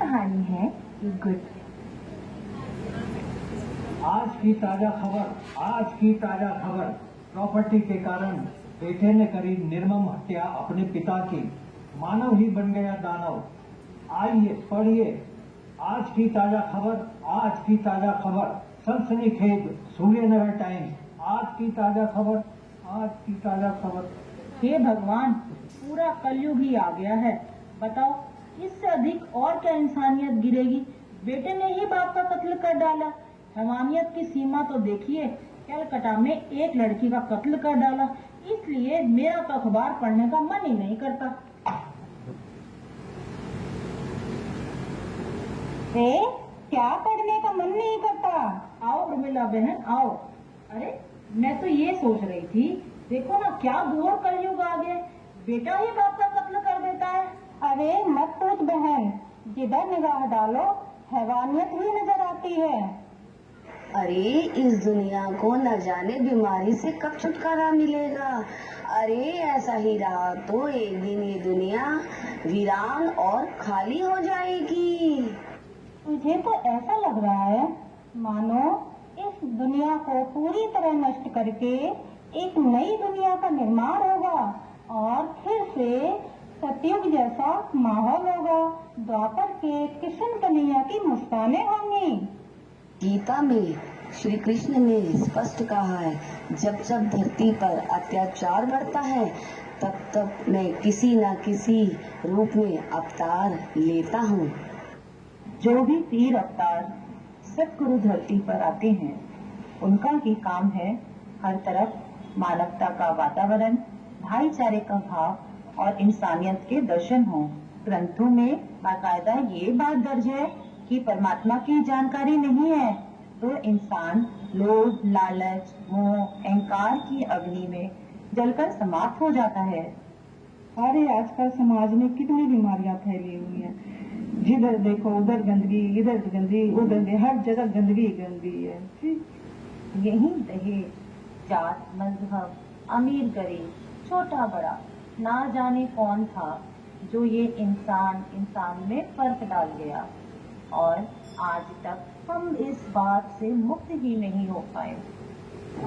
कहानी है कि गुड। आज की ताजा खबर, प्रॉपर्टी के कारण बेटे ने करी निर्मम हत्या अपने पिता की, मानव ही बन गया दानव। आइए पढ़िए आज की ताजा खबर, सनसनीखेज सूर्यनगर टाइम्स। आज की ताजा खबर। हे भगवान, पूरा कलयुग ही आ गया है। बताओ इससे अधिक और क्या इंसानियत गिरेगी। बेटे ने ही बाप का कत्ल कर डाला। हैवानियत की सीमा तो देखिए, कलकत्ता में एक लड़की का कत्ल कर डाला। इसलिए मेरा तो अखबार पढ़ने का मन ही नहीं करता। क्या पढ़ने का मन नहीं करता? आओ उर्मिला बहन आओ। अरे मैं तो ये सोच रही थी, देखो ना क्या घोर कलयुग आ गया। बेटा ही बाप का कत्ल कर देता है। अरे मत पूछ बहन, जिधर निगाह डालो हैवानियत ही नजर आती है। अरे इस दुनिया को न जाने बीमारी से कब छुटकारा मिलेगा। अरे ऐसा ही रहा तो एक दिन ये दुनिया वीरान और खाली हो जाएगी। मुझे तो ऐसा लग रहा है मानो इस दुनिया को पूरी तरह नष्ट करके एक नई दुनिया का निर्माण होगा और फिर से सतयुग जैसा माहौल होगा। द्वापर के कृष्ण कन्हैया की मुस्कानें होंगी। गीता में श्री कृष्ण ने स्पष्ट कहा है, जब जब धरती पर अत्याचार बढ़ता है तब तब मैं किसी न किसी रूप में अवतार लेता हूँ। जो भी तीर अवतार सतगुरु धरती पर आते हैं, उनका ही काम है हर तरफ मानवता का वातावरण, भाईचारे का भाव और इंसानियत के दर्शन हो। ग्रंथों में बाकायदा ये बात दर्ज है कि परमात्मा की जानकारी नहीं है तो इंसान लोभ, लालच, मोह, अहंकार की अग्नि में जलकर समाप्त हो जाता है। अरे आजकल समाज में कितनी बीमारियां फैली हुई हैं। जिधर देखो उधर गंदगी, इधर गंदगी, उधर गंदगी, हर जगह गंदगी गंदगी है। यही दहेज, जात, मजहब, अमीर गरीब, छोटा बड़ा, ना जाने कौन था जो ये इंसान में फर्क डाल गया और आज तक हम इस बात से मुक्त ही नहीं हो पाए।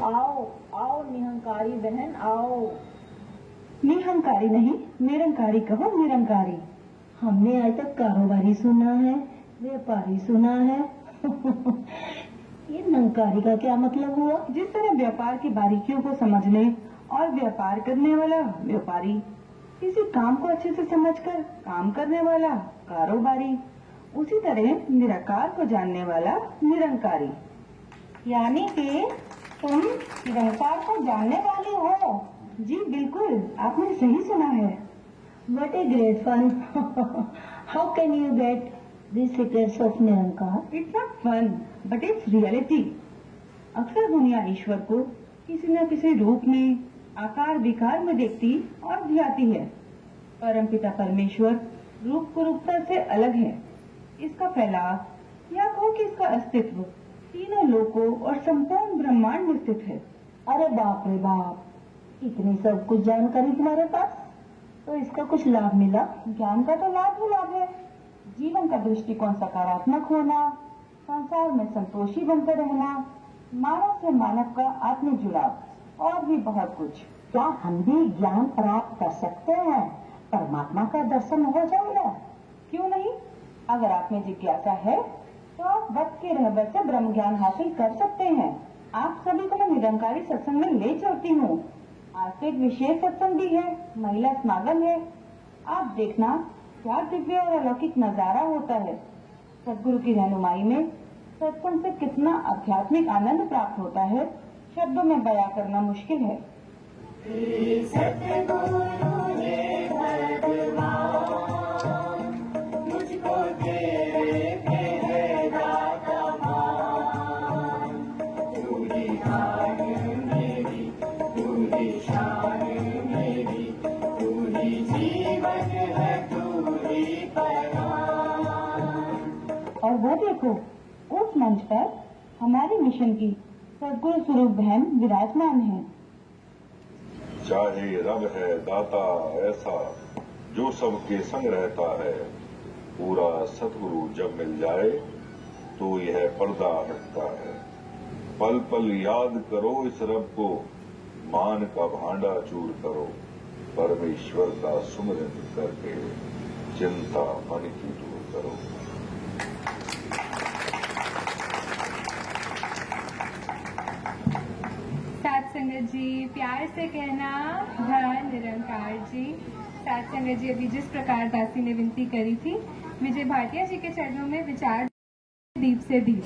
आओ आओ निरंकारी बहन आओ। निरंकारी नहीं, निरंकारी कहो, निरंकारी। हमने आज तक कारोबारी सुना है, व्यापारी सुना है। ये निरंकारी का क्या मतलब हुआ? जिस तरह व्यापार की बारीकियों को समझने और व्यापार करने वाला व्यापारी, किसी काम को अच्छे से समझकर काम करने वाला कारोबारी, उसी तरह निराकार को जानने वाला निरंकारी। यानी कि तुम निरंकार को जानने वाली हो? जी बिल्कुल, आपने सही सुना है। What a great fun! How can you get the secrets of Nirankar? It's not fun, but it's reality. अक्सर दुनिया ईश्वर को किसी न किसी रूप में, आकार विकार में देखती और ध्याती है। परमपिता परमेश्वर रूप कुरूपता से अलग है। इसका फैलाव या कहो कि इसका अस्तित्व तीनों लोकों और संपूर्ण ब्रह्मांड में स्थित है। अरे बाप रे बाप, इतनी सब कुछ जानकारी तुम्हारे पास, तो इसका कुछ लाभ मिला? ज्ञान का तो लाभ ही लाभ है। जीवन का दृष्टिकोण सकारात्मक होना, संसार में संतोषी बनकर रहना, मानव से मानव का आत्म जुड़ाव और भी बहुत कुछ। क्या हम भी ज्ञान प्राप्त कर सकते हैं? परमात्मा का दर्शन हो जाएगा? क्यों नहीं? अगर आप में जिज्ञासा है तो आप वक्त के रहबर से ब्रह्म ज्ञान हासिल कर सकते हैं। आप सभी को मैं निरंकारी सत्संग में ले चलती हूँ। आज तो एक विशेष सत्संग भी है, महिला समागम है। आप देखना क्या दिव्य और अलौकिक नजारा होता है। सदगुरु की रहनुमाई में सत्संग से कितना आध्यात्मिक आनंद प्राप्त होता है, शब्दों में बयां करना मुश्किल है। और वो देखो, उस मंच पर हमारे मिशन की सदगुरु स्वरूप बहन विराजमान है। चाहे रब है दाता ऐसा जो सबके संग रहता है, पूरा सतगुरु जब मिल जाए तो यह पर्दा हटता है। पल पल याद करो इस रब को, मान का भांडा चूर करो, परमेश्वर का सुमिरन करके चिंता मन की दूर करो। साथ संगत जी प्यार से कहना धन निरंकार जी। साथ संगत जी अभी जिस प्रकार दासी ने विनती करी थी, विजय भाटिया जी के चरणों में विचार दीप से दीप।